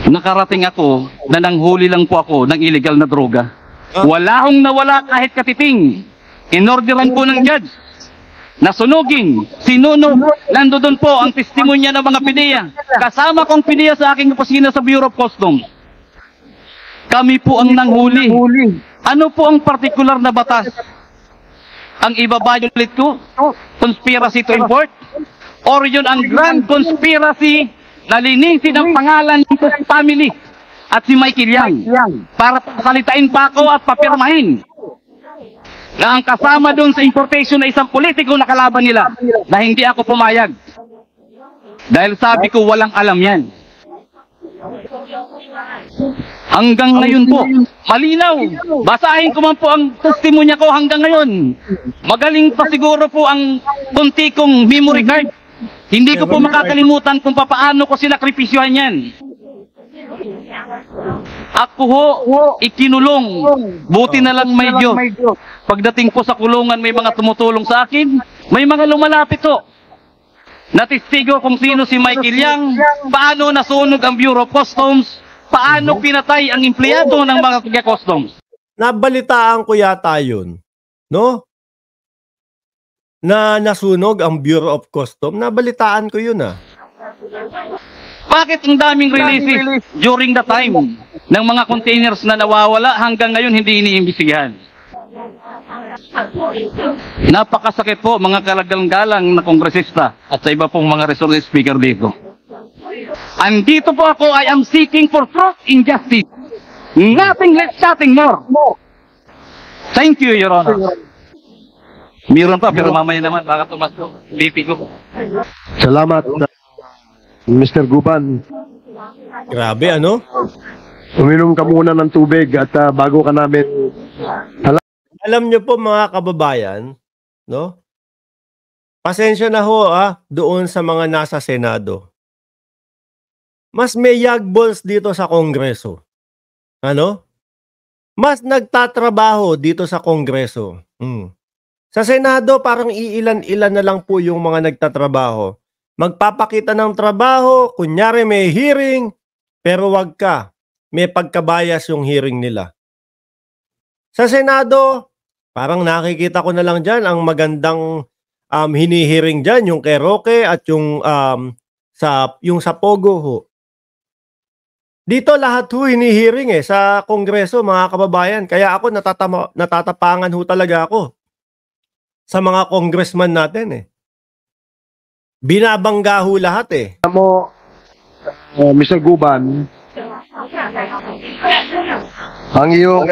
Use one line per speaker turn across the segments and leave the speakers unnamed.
nakarating ako na nanghuli lang po ako ng illegal na droga. Wala akong nawala kahit katiting. Inorderan po ng judge. Nasunugin, sinunog, nandoon po ang testimonya ng mga pidiya. Kasama kong pidiya sa aking opisina sa Bureau of Customs. Kami po ang nanghuli. Ano po ang partikular na batas? Ang iba-violate ko? Conspiracy to import? Or yun ang grand conspiracy na linisin ang pangalan ng family at si Michael Yang para salitain pa ako at papirmahin na ang kasama doon sa importation na isang politiko na kalaban nila na hindi ako pumayag. Dahil sabi ko walang alam yan. Hanggang ngayon po, malinaw. Basahin ko man po ang testimonya ko hanggang ngayon. Magaling pa siguro po ang kunti kong memory card. Hindi ko po makakalimutan kung paano ko sinakripisyohan yan. Ako ho, ikinulong. Buti na lang may Diyos. Pagdating po sa kulungan, may mga tumutulong sa akin. May mga lumalapit ho. Natistigo kung sino si Michael Yang, paano nasunog ang Bureau of Customs, paano pinatay ang empleyado ng mga taga-customs.
Nabalitaan ko yata yun, no? Na nasunog ang Bureau of Customs. Nabalitaan ko yun, ah.
Bakit ang daming releases during the time ng mga containers na nawawala hanggang ngayon hindi iniimbestigahan? Napakasakit po mga kalagalang-galang na kongresista at sa iba pong mga resource speaker dito. Andito po ako, I am seeking for truth and justice. Nothing less, nothing more. Thank you, Your Honor. Meron pa, pero mamaya naman, baka tumas ko. BP ko.
Salamat, Mr. Guban.
Grabe, ano?
Uminom ka muna ng tubig at bago ka namin...
Alam nyo po mga kababayan, no? Pasensya na ho, doon sa mga nasa Senado. Mas may yagballs dito sa Kongreso. Ano? Mas nagtatrabaho dito sa Kongreso. Sa Senado, parang iilan-ilan na lang po yung mga nagtatrabaho. Magpapakita ng trabaho, kunyari may hearing, pero wag ka. May pagkabayas yung hearing nila. Sa Senado, parang nakikita ko na lang dyan ang magandang hinihiring dyan, yung kay Roque at yung sa Pogo ho. Dito lahat ho hinihiring sa Kongreso, mga kababayan. Kaya ako natatapangan ho talaga ako sa mga congressman natin Binabangga ho lahat
Alam mo, Mr. Guban, ang iyong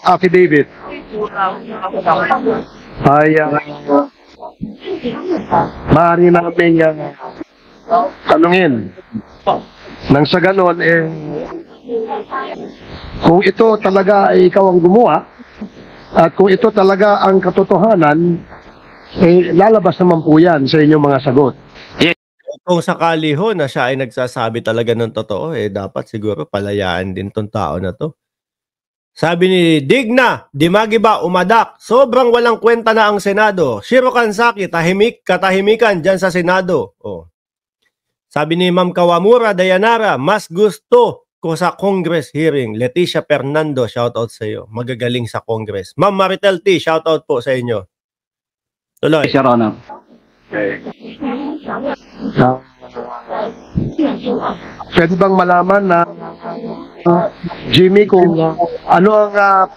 affidavit ay maaari namin tanungin. Nang sa ganon, kung ito talaga ay ikaw ang gumawa, at kung ito talaga ang katotohanan, lalabas naman po yan sa inyong mga sagot.
Kung sakali ho na siya ay nagsasabi talaga ng totoo, dapat siguro palayaan din tong tao na to. Sabi ni Digna, Dimagiba, Umadak, sobrang walang kwenta na ang Senado. Shiro Kansaki, katahimikan dyan sa Senado. Sabi ni Ma'am Kawamura, Dayanara, mas gusto ko sa Congress hearing. Leticia Fernando, shoutout sa iyo. Magagaling sa Congress. Ma'am Maritel T, shoutout po sa inyo. Tuloy.
Your Honor.
Pwede bang malaman na Jimmy, kung ano ang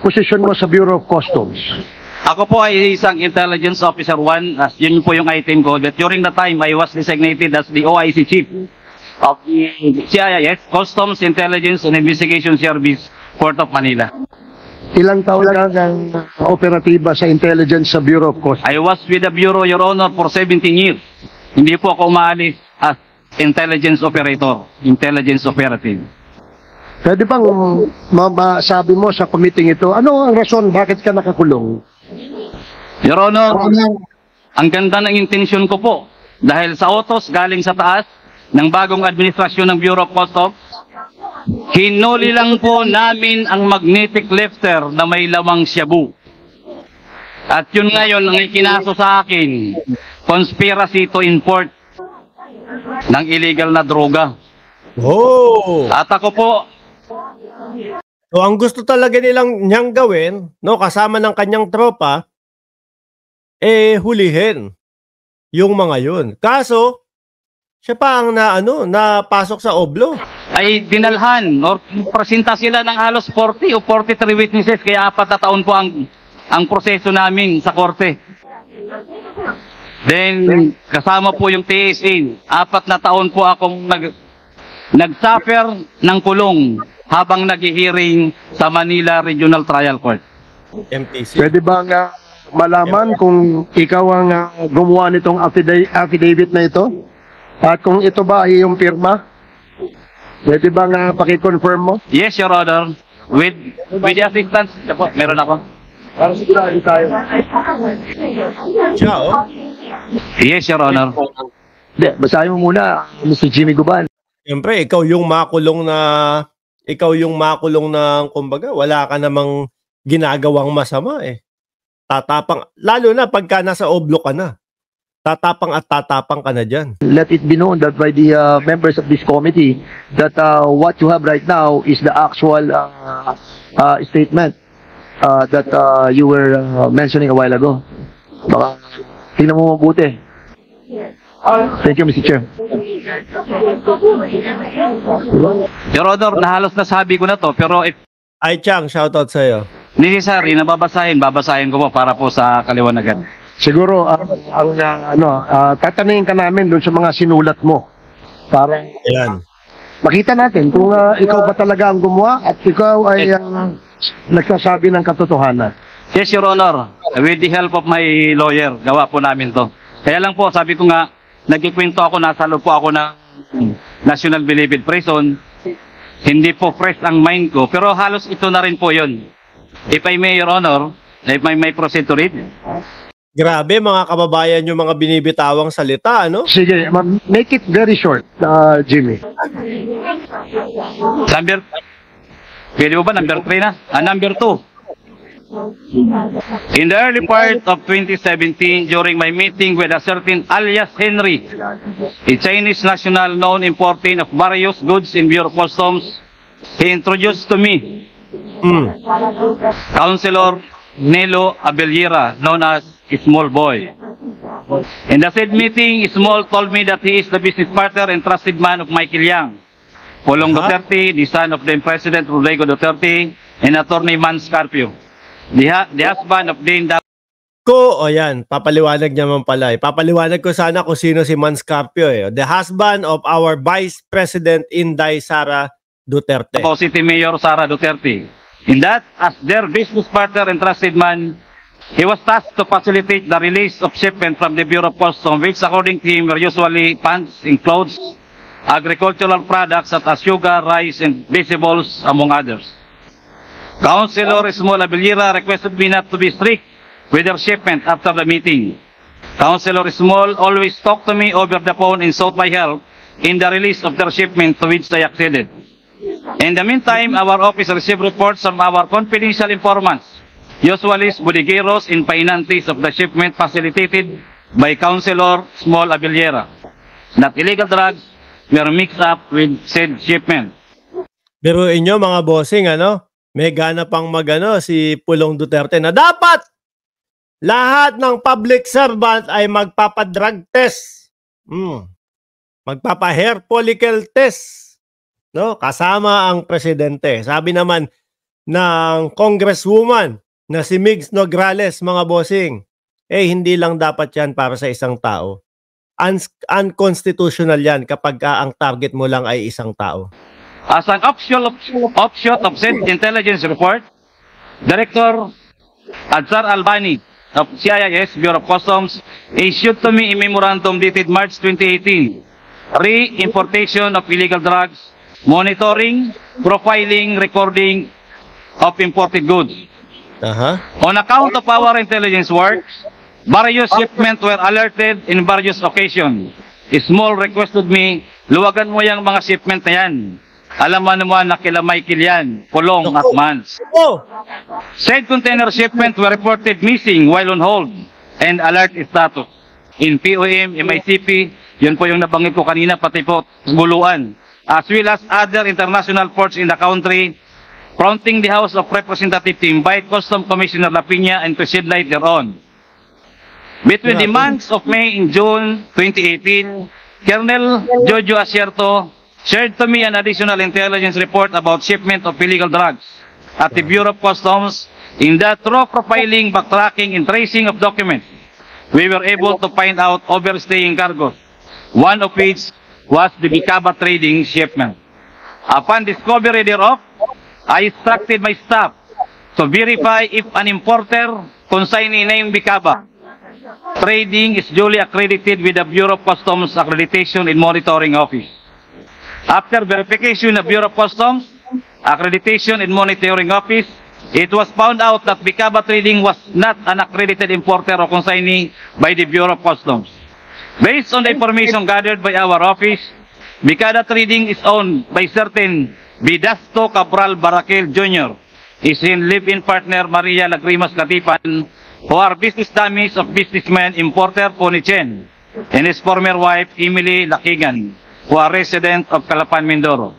posisyon mo sa Bureau of Customs?
Ako po ay isang Intelligence Officer 1, as yun po yung item ko. But during the time, I was designated as the OIC Chief of the CIS, Customs Intelligence and Investigation Service, Port of Manila.
Ilang taon lang ang operatiba sa intelligence sa Bureau of Customs?
I was with the Bureau, Your Honor, for 17 years. Hindi po ako umaalis as intelligence operator, intelligence operative.
Pwede bang masabi mo sa committee ito, ano ang rason bakit ka nakakulong?
Your Honor, ang ganda ng intensyon ko po dahil sa utos galing sa taas ng bagong administrasyon ng Bureau of Customs, hinuli lang po namin ang magnetic lifter na may lawang shabu. At yun ngayon ang ikinaso sa akin, conspiracy to import ng illegal na droga.
Oh!
At ako po,
So, ang gusto talaga niyang gawin, no, kasama ng kanyang tropa, hulihin yung mga yun. Kaso, siya pa ang napasok sa oblo.
ay dinalhan or presenta sila ng halos 40 o 43 witnesses, kaya 4 na taon po ang proseso namin sa korte. Then, kasama po yung TSA, 4 na taon po akong nagsuffer ng kulong habang nag-hearing sa Manila Regional Trial Court.
MTC.
Pwede bang malaman kung ikaw ang gumawa nitong affidavit na ito? At kung ito ba ay yung pirma? Pwede bang paki-confirm mo?
Yes, Your Honor. With the assistance, meron ako.
Para sigurado tayo.
Siya, oh.
Yes, Your Honor.
Hindi, basahin mo muna, Mr. Jimmy Guban.
Siyempre, ikaw yung makulong na, kumbaga, wala ka namang ginagawang masama eh. Tatapang, lalo na pagka nasa oblo ka na. Tatapang at tatapang ka na dyan.
Let it be known that by the members of this committee that what you have right now is the actual statement that you were mentioning a while ago. Baka tingnan mo mabuti. Thank you, Mr. Chair.
Your Honor, nahalos nasabi ko na to, pero if
Ay, Chang, shoutout sa'yo.
necessary na babasahin ko po para po sa kaliwanagan.
Siguro, tatanungin ka namin doon sa mga sinulat mo. Para
Ayan.
makita natin kung ikaw ba talaga ang gumawa at ikaw ay nagsasabi ng katotohanan.
Yes, Your Honor. With the help of my lawyer, gawa po namin to. Kaya lang po, sabi ko nga, nagkikwento ako, nasa loob po ako ng National Bilibid Prison. Hindi po fresh ang mind ko, pero halos ito na rin po yun. If I may, Your Honor, if I may proceed to read.
Grabe, mga kababayan, yung mga binibitawang salita, ano?
Sige, make it very short, Jimmy.
Pwede mo ba number 3 na? Number 2. In the early part of 2017, during my meeting with a certain alias Henry, a Chinese national known importing of various goods in Bureau of Customs, he introduced to me Councilor Nelo Abellira, known as Small Boy. In the said meeting, Small told me that he is the business partner and trusted man of Michael Yang, Pulong Duterte, the son of then President Rodrigo Duterte, and Attorney Man Scarpio, the husband of Dane
O yan, papaliwanag niya man pala. Papaliwanag ko sana kung sino si Man Scarpio eh. The husband of our Vice President Inday Sara Duterte.
Davao City Mayor Sara Duterte. In that, as their business partner and trusted man, he was tasked to facilitate the release of shipment from the Bureau of Customs, which according to him were usually pants and clothes, agricultural products such as sugar, rice, and vegetables, among others. Councilor Small Abellira requested me not to be strict with their shipment after the meeting. Councilor Small always talked to me over the phone and sought my help in the release of their shipment, to which I acceded. In the meantime, our office received reports from our confidential informants, usually bodegueros and painantes of the shipment facilitated by Councilor Small Abellira, that illegal drugs were mixed up with said shipment.
Biruin nyo mga bossing, ano? May gana pang si Pulong Duterte na dapat lahat ng public servant ay magpapadrug test. Magpapa-hair follicle test. No? Kasama ang presidente. Sabi naman ng congresswoman na si Migs Nograles, mga bossing, hindi lang dapat yan para sa isang tao. Unconstitutional yan kapag ang target mo lang ay isang tao.
As an offshoot of said intelligence report, Director Adzar Albani of CIS Bureau of Customs issued to me a memorandum dated March 2018, re-importation of illegal drugs, monitoring, profiling, recording of imported goods. On account of our intelligence work, various shipments were alerted in various occasions. Small requested me, luwagan mo yung mga shipment na yan. Alam mo naman na kila Michael yan, Pulong at Mans. Said container shipment were reported missing while on hold and alert status. In POM, MICP, yun po yung nabanggit ko kanina, pati po guluan. as well as other international ports in the country, prompting the House of Representatives to invite Customs Commissioner Lapina and to shed light thereon. Between the months of May and June 2018, Colonel Jojo Asierto shared to me an additional intelligence report about shipment of illegal drugs at the Bureau of Customs. In that through profiling, backtracking, and tracing of documents, we were able to find out overstaying cargoes, one of which was the Bicaba trading shipment. Upon discovery thereof, I instructed my staff to verify if an importer consignee named Bicaba Trading is duly accredited with the Bureau of Customs Accreditation and Monitoring Office. After verification of Bureau of Customs Accreditation and Monitoring Office, it was found out that Bicaba Trading was not an accredited importer or consignee by the Bureau of Customs. Based on the information gathered by our office, Bicaba Trading is owned by certain Bidasto Cabral Barakel Jr., his live-in partner Maria Lagrimas Katipan, who are business dummies of businessman importer Pony Chen, and his former wife Emily Lakigan, who are resident of Calapan, Mindoro.